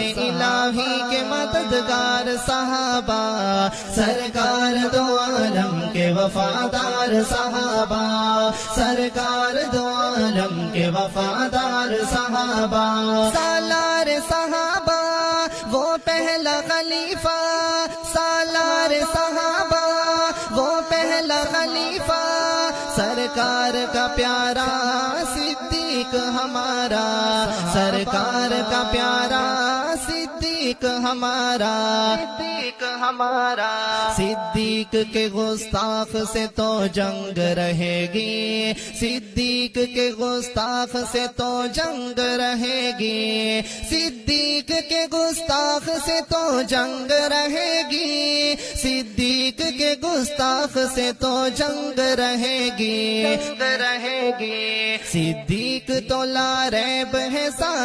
الہی کے مددگار صحابہ، سرکار دو عالم کے وفادار صحابہ، سرکار دو عالم کے وفادار صحابہ، سالار صحابہ وہ پہلا خلیفہ، سالار صحابہ وہ پہلا خلیفہ، سرکار کا پیارا صدیق ہمارا، سرکار کا پیارا صدیق ہمارا، صدیق ہمارا، صدیق کے گستاخ سے تو جنگ رہے گی، صدیق کے گستاخ سے تو جنگ رہے گی، صدیق کے گستاخ سے تو جنگ رہے گی، صدیق کے گستاخ سے تو جنگ رہے گی، جنگ رہے گی، صدیق تو لا ریب ہے